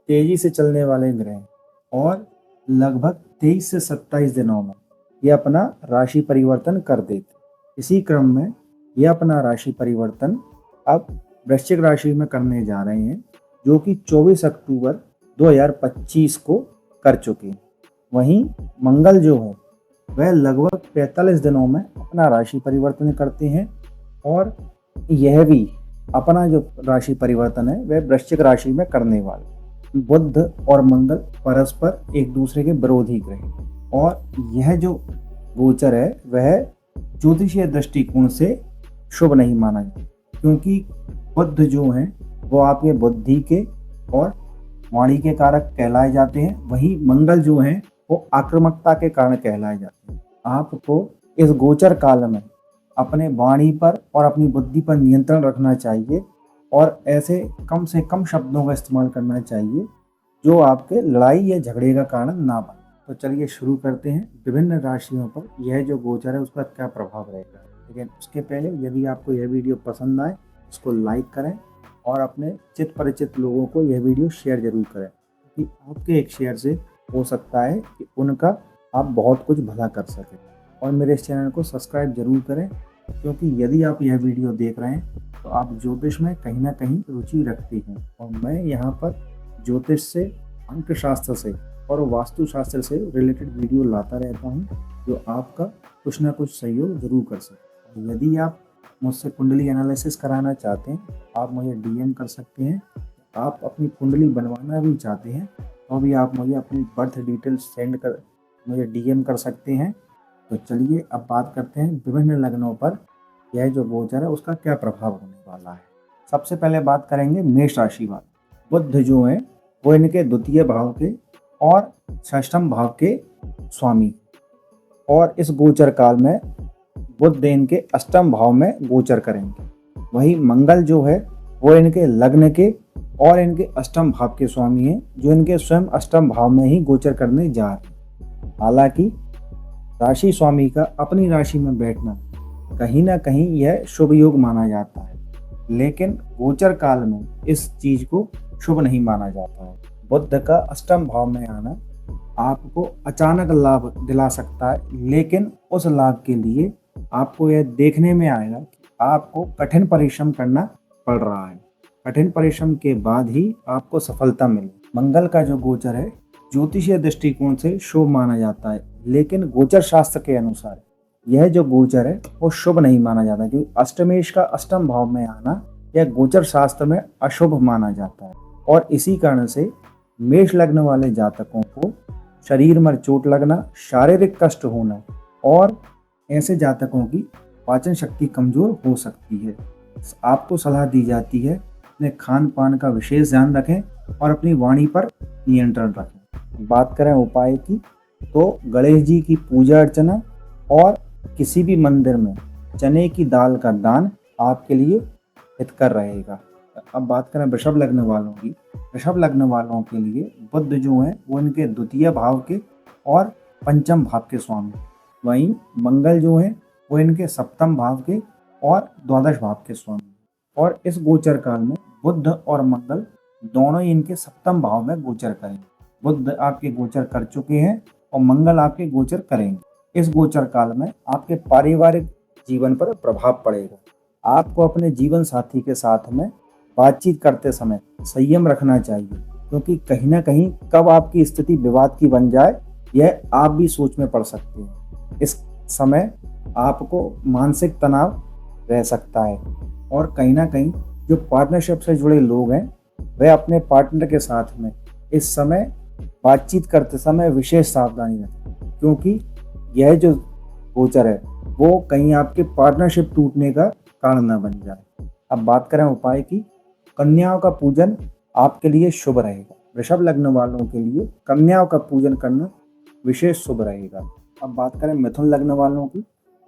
तेजी से चलने वाले ग्रह और लगभग 23 से 27 दिनों में ये अपना राशि परिवर्तन कर देते। इसी क्रम में ये अपना राशि परिवर्तन अब वृश्चिक राशि में करने जा रहे हैं, जो कि 24 अक्टूबर 2025 को कर चुके हैं। वहीं मंगल जो है वह लगभग 45 दिनों में अपना राशि परिवर्तन करते हैं और यह भी अपना जो राशि परिवर्तन है वह वृश्चिक राशि में करने वाले। बुध और मंगल परस्पर एक दूसरे के विरोधी ग्रह और यह जो गोचर है वह ज्योतिषीय दृष्टिकोण से शुभ नहीं माना जाता, क्योंकि बुध जो है वो आपके बुद्धि के और वाणी के कारक कहलाए जाते हैं। वहीं मंगल जो है वो आक्रामकता के कारण कहलाए जाते हैं। आपको इस गोचर काल में अपने वाणी पर और अपनी बुद्धि पर नियंत्रण रखना चाहिए और ऐसे कम से कम शब्दों का इस्तेमाल करना चाहिए जो आपके लड़ाई या झगड़े का कारण ना बने। तो चलिए शुरू करते हैं विभिन्न राशियों पर यह जो गोचर है उसका क्या प्रभाव रहेगा। लेकिन उसके पहले यदि आपको यह वीडियो पसंद आए इसको लाइक करें और अपने चित परिचित लोगों को यह वीडियो शेयर जरूर करें, क्योंकि आपके एक शेयर से हो सकता है कि उनका आप बहुत कुछ भला कर सकें। और मेरे इस चैनल को सब्सक्राइब जरूर करें, क्योंकि यदि आप यह वीडियो देख रहे हैं तो आप ज्योतिष में कहीं ना कहीं रुचि रखती हैं और मैं यहाँ पर ज्योतिष से, अंक शास्त्र से और वास्तुशास्त्र से रिलेटेड वीडियो लाता रहता हूँ, जो आपका कुछ ना कुछ सहयोग जरूर कर सकते हैं। यदि आप मुझसे कुंडली एनालिसिस कराना चाहते हैं आप मुझे डीएम कर सकते हैं। आप अपनी कुंडली बनवाना भी चाहते हैं तो भी आप मुझे अपनी बर्थ डिटेल्स सेंड कर मुझे डीएम कर सकते हैं। तो चलिए अब बात करते हैं विभिन्न लग्नों पर यह जो गोचर है उसका क्या प्रभाव होने वाला है। सबसे पहले बात करेंगे मेष राशि वाले। बुध जो है वो इनके द्वितीय भाव के और षष्ठम भाव के स्वामी और इस गोचर काल में बुध इनके अष्टम भाव में गोचर करेंगे। वहीं मंगल जो है वो इनके लग्न के और इनके अष्टम भाव के स्वामी हैं, जो इनके स्वयं अष्टम भाव में ही गोचर करने जा रहे हैं। हालांकि राशि स्वामी का अपनी राशि में बैठना कहीं ना कहीं यह शुभ योग माना जाता है, लेकिन गोचर काल में इस चीज को शुभ नहीं माना जाता है। बुध का अष्टम भाव में आना आपको अचानक लाभ दिला सकता है, लेकिन उस लाभ के लिए आपको यह देखने में आएगा कि आपको कठिन परिश्रम करना पड़ रहा है। कठिन परिश्रम के बाद ही आपको सफलता मिले। मंगल का जो गोचर है ज्योतिषीय दृष्टिकोण से शुभ माना जाता है, लेकिन गोचर शास्त्र के अनुसार यह जो गोचर है वो शुभ नहीं माना जाता, क्योंकि अष्टमेश का अष्टम भाव में आना यह गोचर शास्त्र में अशुभ माना जाता है। और इसी कारण से मेष लग्न वाले जातकों को शरीर में चोट लगना, शारीरिक कष्ट होना और ऐसे जातकों की पाचन शक्ति कमजोर हो सकती है। आपको सलाह दी जाती है अपने खान पान का विशेष ध्यान रखें और अपनी वाणी पर नियंत्रण रखें। बात करें उपाय की तो गणेश जी की पूजा अर्चना और किसी भी मंदिर में चने की दाल का दान आपके लिए हितकर रहेगा। अब बात करें वृषभ लग्न वालों की। वृषभ लग्न वालों के लिए बुध जो है वो इनके द्वितीय भाव के और पंचम भाव के स्वामी, वहीं मंगल जो है वो इनके सप्तम भाव के और द्वादश भाव के स्वामी। और इस गोचर काल में बुध और मंगल दोनों ही इनके सप्तम भाव में गोचर करेंगे। बुध आपके गोचर कर चुके हैं और मंगल आपके गोचर करेंगे। इस गोचर काल में आपके पारिवारिक जीवन पर प्रभाव पड़ेगा। आपको अपने जीवन साथी के साथ में बातचीत करते समय संयम रखना चाहिए, क्योंकि कहीं ना कहीं कब आपकी स्थिति विवाद की बन जाए यह आप भी सोच में पड़ सकते हैं। इस समय आपको मानसिक तनाव रह सकता है और कहीं ना कहीं जो पार्टनरशिप से जुड़े लोग हैं वह अपने पार्टनर के साथ में इस समय बातचीत करते समय विशेष सावधानी रखें, क्योंकि यह जो गोचर है वो कहीं आपके पार्टनरशिप टूटने का कारण न बन जाए। अब बात करें उपाय की। कन्याओं का पूजन आपके लिए शुभ रहेगा। वृषभ लग्न वालों के लिए कन्याओं का पूजन करना विशेष शुभ रहेगा। अब बात करें मिथुन लग्न वालों की।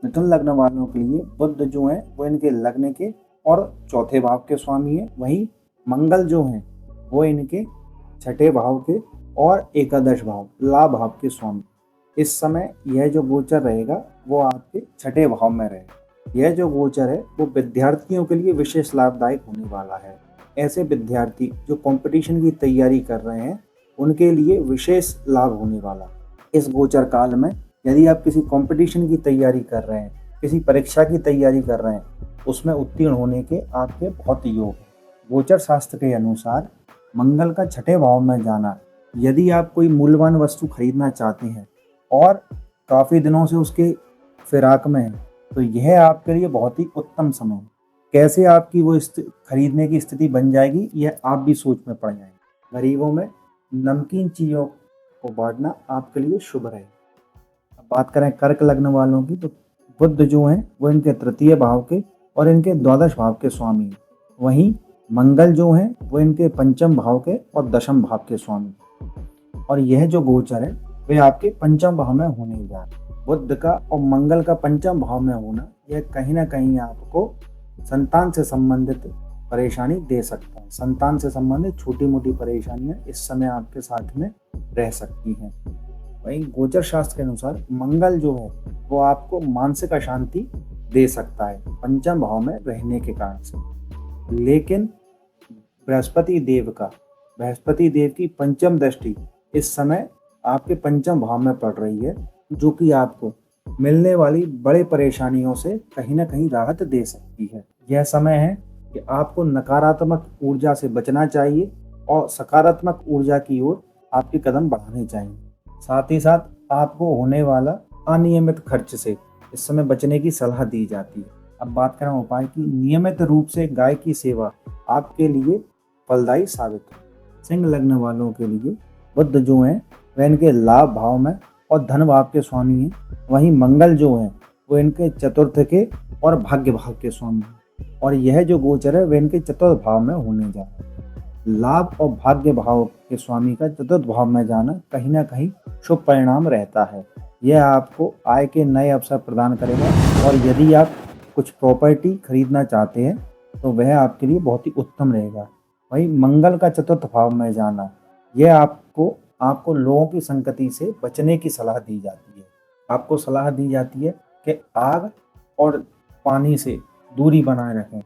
मिथुन लग्न वालों के लिए बुध जो है वो इनके लग्न के और चौथे भाव के स्वामी है, वहीं मंगल जो है वो इनके छठे भाव के और एकादश भाव लाभ भाव के स्वामी। इस समय यह जो गोचर रहेगा वो आपके छठे भाव में रहेगा। यह जो गोचर है वो विद्यार्थियों के लिए विशेष लाभदायक होने वाला है। ऐसे विद्यार्थी जो कंपटीशन की तैयारी कर रहे हैं उनके लिए विशेष लाभ होने वाला। इस गोचर काल में यदि आप किसी कंपटीशन की तैयारी कर रहे हैं, किसी परीक्षा की तैयारी कर रहे हैं, उसमें उत्तीर्ण होने के आपके बहुत योग हैं। गोचर शास्त्र के अनुसार मंगल का छठे भाव में जाना, यदि आप कोई मूल्यवान वस्तु खरीदना चाहते हैं और काफ़ी दिनों से उसके फिराक में हैं, तो यह आपके लिए बहुत ही उत्तम समय है। कैसे आपकी वो खरीदने की स्थिति बन जाएगी, यह आप भी सोच में पड़ जाएंगे। गरीबों में नमकीन चीज़ों को बांटना आपके लिए शुभ रहेगा। अब बात करें कर्क लग्न वालों की, तो बुध जो हैं वो इनके तृतीय भाव के और इनके द्वादश भाव के स्वामी हैं। वहीं मंगल जो हैं वो इनके पंचम भाव के और दशम भाव के स्वामी हैं। और यह जो गोचर है वे आपके पंचम भाव में होने जा रहे हैं। बुध का और मंगल का पंचम भाव में होना यह कहीं ना कहीं आपको संतान से संबंधित परेशानी दे सकता है। संतान से संबंधित छोटी मोटी परेशानियां इस समय आपके साथ में रह सकती हैं। वहीं गोचर शास्त्र के अनुसार मंगल जो है वो आपको मानसिक अशांति दे सकता है पंचम भाव में रहने के कारण से। लेकिन बृहस्पति देव की पंचम दृष्टि इस समय आपके पंचम भाव में पड़ रही है, जो कि आपको मिलने वाली बड़े परेशानियों से कहीं ना कहीं राहत दे सकती है। यह समय है कि आपको नकारात्मक ऊर्जा से बचना चाहिए और सकारात्मक ऊर्जा की ओर आपके कदम बढ़ाने चाहिए। साथ ही साथ आपको होने वाला अनियमित खर्च से इस समय बचने की सलाह दी जाती है। अब बात करें उपाय की, नियमित रूप से गाय की सेवा आपके लिए फलदायी साबित हो। सिंह लग्न वालों के लिए बुध जो हैं वह इनके लाभ भाव में और धन भाव के स्वामी हैं। वहीं मंगल जो हैं वो इनके चतुर्थ के और भाग्य भाव के स्वामी हैं। और यह जो गोचर है वह इनके चतुर्थ भाव में होने जा रहा है। लाभ और भाग्य भाव के स्वामी का चतुर्थ भाव में जाना कहीं ना कहीं शुभ परिणाम रहता है। यह आपको आय के नए अवसर प्रदान करेगा। और यदि आप कुछ प्रॉपर्टी खरीदना चाहते हैं तो वह आपके लिए बहुत ही उत्तम रहेगा। वहीं मंगल का चतुर्थ भाव में जाना यह आपको लोगों की संगति से बचने की सलाह दी जाती है। आपको सलाह दी जाती है कि आग और पानी से दूरी बनाए रखें।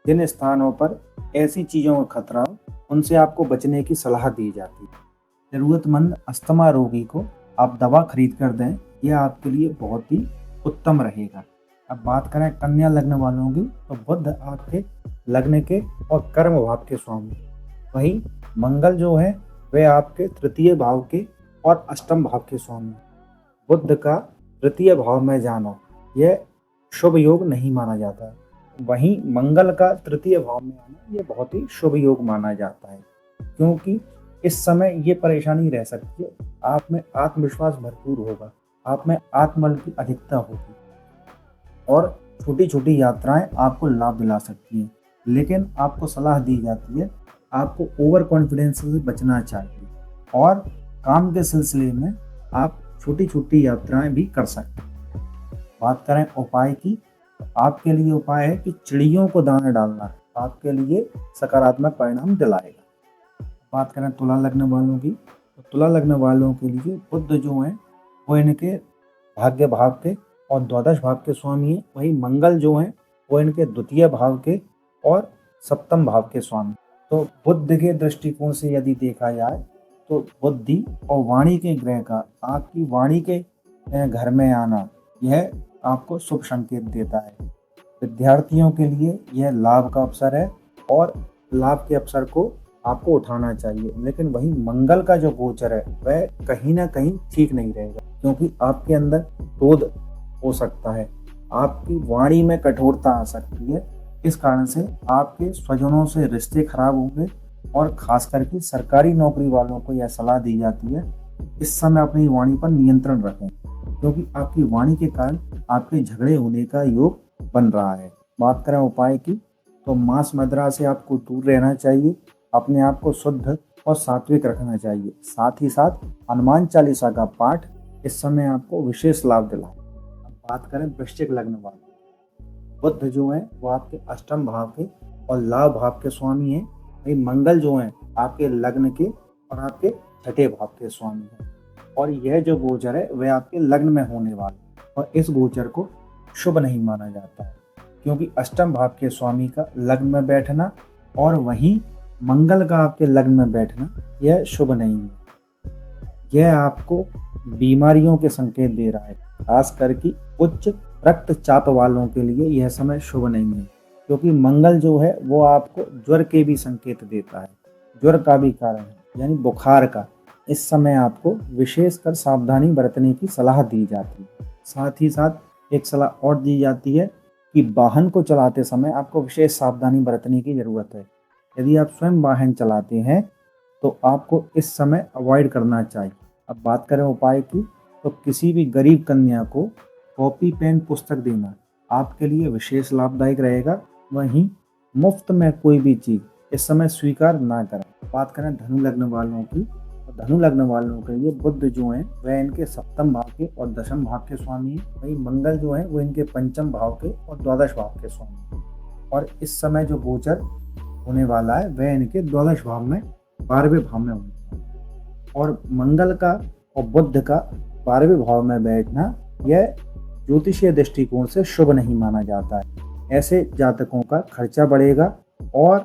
जिन स्थानों पर ऐसी चीज़ों का खतरा हो उनसे आपको बचने की सलाह दी जाती है। ज़रूरतमंद अस्थमा रोगी को आप दवा खरीद कर दें, यह आपके लिए बहुत ही उत्तम रहेगा। अब बात करें कन्या लग्न वालों की, तो बुध आपके लग्न के और कर्म भाव के स्वामी। वहीं मंगल जो है वे आपके तृतीय भाव के और अष्टम भाव के स्वामी। बुध का तृतीय भाव में जाना यह शुभ योग नहीं माना जाता है। वहीं मंगल का तृतीय भाव में आना यह बहुत ही शुभ योग माना जाता है, क्योंकि इस समय ये परेशानी रह सकती है। आप में आत्मविश्वास भरपूर होगा, आप में आत्मबल की अधिकता होगी और छोटी छोटी यात्राएं आपको लाभ दिला सकती हैं। लेकिन आपको सलाह दी जाती है आपको ओवर कॉन्फिडेंस से बचना चाहिए और काम के सिलसिले में आप छोटी छोटी यात्राएं भी कर सकते हैं। बात करें उपाय की, तो आपके लिए उपाय है कि चिड़ियों को दाना डालना आपके लिए सकारात्मक परिणाम दिलाएगा। बात करें तुला लग्न वालों की, तो तुला लग्न वालों के लिए बुध जो हैं वो इनके भाग्य भाव के और द्वादश भाव के स्वामी हैं। वहीं मंगल जो हैं वो इनके द्वितीय भाव के और सप्तम भाव के स्वामी। तो बुध के दृष्टिकोण से यदि देखा जाए तो बुद्धि और वाणी के ग्रह का आपकी वाणी के घर में आना यह आपको शुभ संकेत देता है। विद्यार्थियों के लिए यह लाभ का अवसर है और लाभ के अवसर को आपको उठाना चाहिए। लेकिन वहीं मंगल का जो गोचर है वह कहीं ना कहीं ठीक नहीं रहेगा, क्योंकि आपके अंदर क्रोध हो सकता है, आपकी वाणी में कठोरता आ सकती है। इस कारण से आपके स्वजनों से रिश्ते खराब होंगे और खास करके सरकारी नौकरी वालों को यह सलाह दी जाती है इस समय अपनी वाणी पर नियंत्रण रखें, क्योंकि आपकी वाणी के कारण आपके झगड़े होने का योग बन रहा है। बात करें उपाय की, तो मांस मदिरा से आपको दूर रहना चाहिए, अपने आप को शुद्ध और सात्विक रखना चाहिए। साथ ही साथ हनुमान चालीसा का पाठ इस समय आपको विशेष लाभ दिलाए। अब बात करें वृश्चिक लग्न वाले, बुध जो है वो आपके अष्टम भाव के और लाभ भाव के स्वामी हैं। वही मंगल जो है आपके लग्न के और आपके छठे भाव के स्वामी हैं। और यह जो गोचर है वह आपके लग्न में होने वाला, और इस गोचर को शुभ नहीं माना जाता है, क्योंकि अष्टम भाव के स्वामी का लग्न में बैठना और वहीं मंगल का आपके लग्न में बैठना यह शुभ नहीं है। यह आपको बीमारियों के संकेत दे रहा है। खास करके उच्च रक्तचाप वालों के लिए यह समय शुभ नहीं है, क्योंकि मंगल जो है वो आपको ज्वर के भी संकेत देता है, ज्वर का भी कारण है, यानी बुखार का। इस समय आपको विशेषकर सावधानी बरतने की सलाह दी जाती है। साथ ही साथ एक सलाह और दी जाती है कि वाहन को चलाते समय आपको विशेष सावधानी बरतने की ज़रूरत है। यदि आप स्वयं वाहन चलाते हैं तो आपको इस समय अवॉइड करना चाहिए। अब बात करें उपाय की, तो किसी भी गरीब कन्या को कॉपी पेन पुस्तक देना आपके लिए विशेष लाभदायक रहेगा। वहीं मुफ्त में कोई भी चीज़ इस समय स्वीकार ना करें। बात करें धनु लग्न वालों की, तो धनु लग्न वालों के लिए बुध जो है वह इनके सप्तम भाव के और दशम भाव के स्वामी है। वहीं मंगल जो है वो इनके पंचम भाव के और द्वादश भाव के स्वामी है। और इस समय जो गोचर होने वाला है वह इनके द्वादश भाव में 12वें भाव में होने वाला है। और मंगल का और बुध का 12वें भाव में बैठना यह ज्योतिषीय दृष्टिकोण से शुभ नहीं माना जाता है। ऐसे जातकों का खर्चा बढ़ेगा और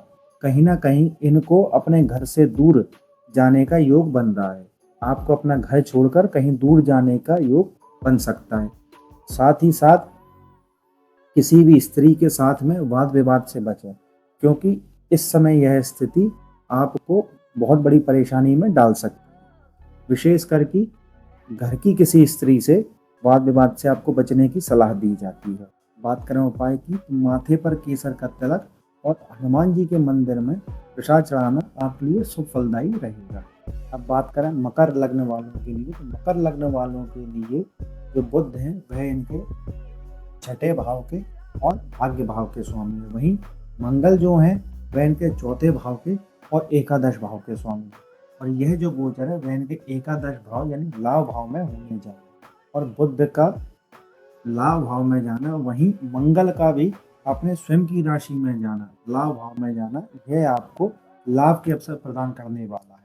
कहीं ना कहीं इनको अपने घर से दूर जाने का योग बन रहा है। आपको अपना घर छोड़कर कहीं दूर जाने का योग बन सकता है। साथ ही साथ किसी भी स्त्री के साथ में वाद विवाद से बचें, क्योंकि इस समय यह स्थिति आपको बहुत बड़ी परेशानी में डाल सकती है। विशेष करके घर की किसी स्त्री से वाद विवाद से आपको बचने की सलाह दी जाती है। बात करें उपाय की, तो माथे पर केसर का तिलक और हनुमान जी के मंदिर में प्रसाद चढ़ाना आपके लिए शुभ फलदायी रहेगा। अब बात करें मकर लग्न वालों के लिए, तो मकर लग्न वालों के लिए जो बुध हैं वह इनके छठे भाव के और भाग्य भाव के स्वामी है। वहीं मंगल जो हैं वह इनके चौथे भाव के और एकादश भाव के स्वामी है। और यह जो गोचर है वह इनके एकादश भाव यानी लाभ भाव में होने जाए, और बुध का लाभ भाव में जाना, वहीं मंगल का भी अपने स्वयं की राशि में जाना, लाभ भाव में जाना, यह आपको लाभ के अवसर प्रदान करने वाला है।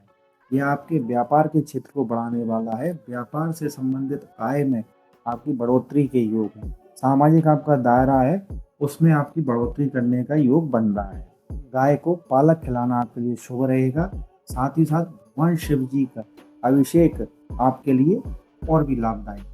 यह आपके व्यापार के क्षेत्र को बढ़ाने वाला है। व्यापार से संबंधित आय में आपकी बढ़ोतरी के योग है। सामाजिक आपका दायरा है उसमें आपकी बढ़ोतरी करने का योग बन रहा है। गाय को पालक खिलाना आपके लिए शुभ रहेगा। साथ ही साथ भगवान शिव जी का अभिषेक आपके लिए और भी लाभदायक।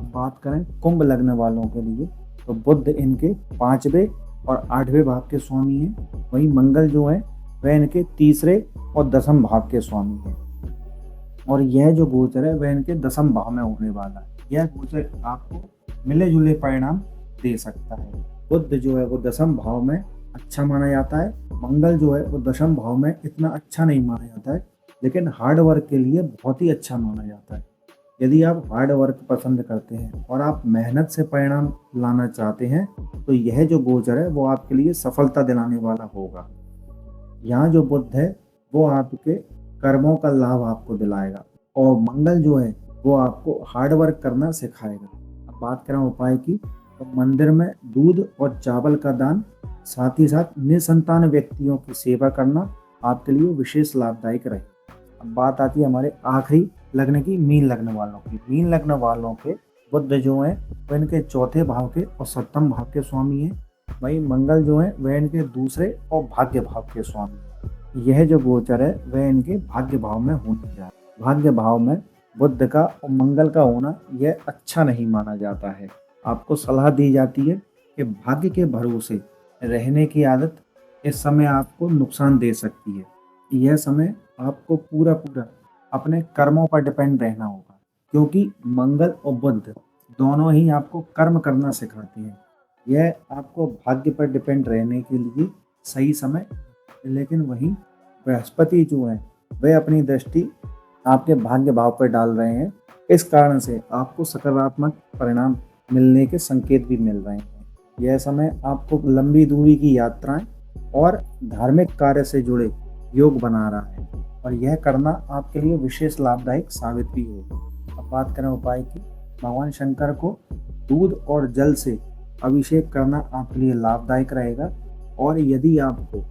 बात करें कुंभ लग्न वालों के लिए, तो बुध इनके 5वें और 8वें भाव के स्वामी हैं। वहीं मंगल जो है वह इनके 3रे और दशम भाव के स्वामी हैं। और यह जो गोचर है वह इनके दशम भाव में होने वाला है। यह गोचर आपको मिले जुले परिणाम दे सकता है। बुध जो है वो दशम भाव में अच्छा माना जाता है, मंगल जो है वो दशम भाव में इतना अच्छा नहीं माना जाता है, लेकिन हार्ड वर्क के लिए बहुत ही अच्छा माना जाता है। यदि आप हार्ड वर्क पसंद करते हैं और आप मेहनत से परिणाम लाना चाहते हैं तो यह जो गोचर है वो आपके लिए सफलता दिलाने वाला होगा। यहाँ जो बुध है वो आपके कर्मों का लाभ आपको दिलाएगा, और मंगल जो है वो आपको हार्ड वर्क करना सिखाएगा। अब बात करें उपाय की, तो मंदिर में दूध और चावल का दान, साथ ही साथ निसंतान व्यक्तियों की सेवा करना आपके लिए विशेष लाभदायक रहे। अब बात आती है हमारे आखिरी लग्न की, मीन लग्न वालों की। मीन लग्न वालों के बुध जो है वह इनके चौथे भाव के और सप्तम भाव के स्वामी हैं। वहीं मंगल जो है वह इनके 2रे और भाग्य भाव के स्वामी हैं। यह जो गोचर है वह इनके भाग्य भाव में होने जा रहा है। भाग्य भाव में बुध का और मंगल का होना यह अच्छा नहीं माना जाता है। आपको सलाह दी जाती है कि भाग्य के भरोसे रहने की आदत इस समय आपको नुकसान दे सकती है। यह समय आपको पूरा अपने कर्मों पर डिपेंड रहना होगा, क्योंकि मंगल और बुध दोनों ही आपको कर्म करना सिखाते हैं। यह आपको भाग्य पर डिपेंड रहने के लिए सही समय, लेकिन वहीं बृहस्पति जो है वह अपनी दृष्टि आपके भाग्य भाव पर डाल रहे हैं। इस कारण से आपको सकारात्मक परिणाम मिलने के संकेत भी मिल रहे हैं। यह समय आपको लंबी दूरी की यात्राएं और धार्मिक कार्य से जुड़े योग बना रहा है, और यह करना आपके लिए विशेष लाभदायक साबित भी होगा। अब बात करें उपाय की, भगवान शंकर को दूध और जल से अभिषेक करना आपके लिए लाभदायक रहेगा। और यदि आपको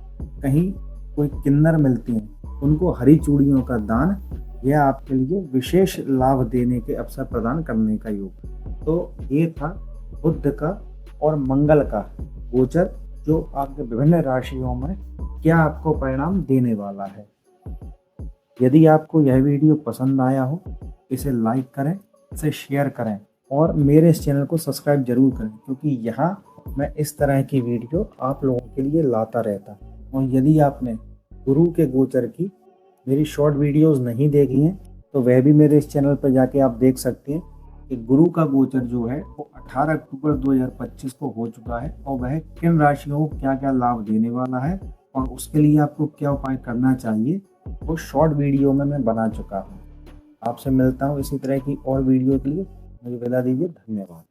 कहीं कोई किन्नर मिलती हैं उनको हरी चूड़ियों का दान, यह आपके लिए विशेष लाभ देने के अवसर प्रदान करने का योग। तो ये था बुध का और मंगल का गोचर जो आपके विभिन्न राशियों में क्या आपको परिणाम देने वाला है। यदि आपको यह वीडियो पसंद आया हो, इसे लाइक करें, इसे शेयर करें और मेरे इस चैनल को सब्सक्राइब जरूर करें, क्योंकि यहाँ मैं इस तरह की वीडियो आप लोगों के लिए लाता रहता हूँ। और यदि आपने गुरु के गोचर की मेरी शॉर्ट वीडियोस नहीं देखी हैं तो वह भी मेरे इस चैनल पर जाके आप देख सकते हैं कि गुरु का गोचर जो है वो 18 अक्टूबर 2025 को हो चुका है और वह किन राशियों को क्या क्या लाभ देने वाला है और उसके लिए आपको क्या उपाय करना चाहिए, वो शॉर्ट वीडियो में मैं बना चुका हूँ। आपसे मिलता हूँ इसी तरह की और वीडियो के लिए। मुझे विदा दीजिए। धन्यवाद।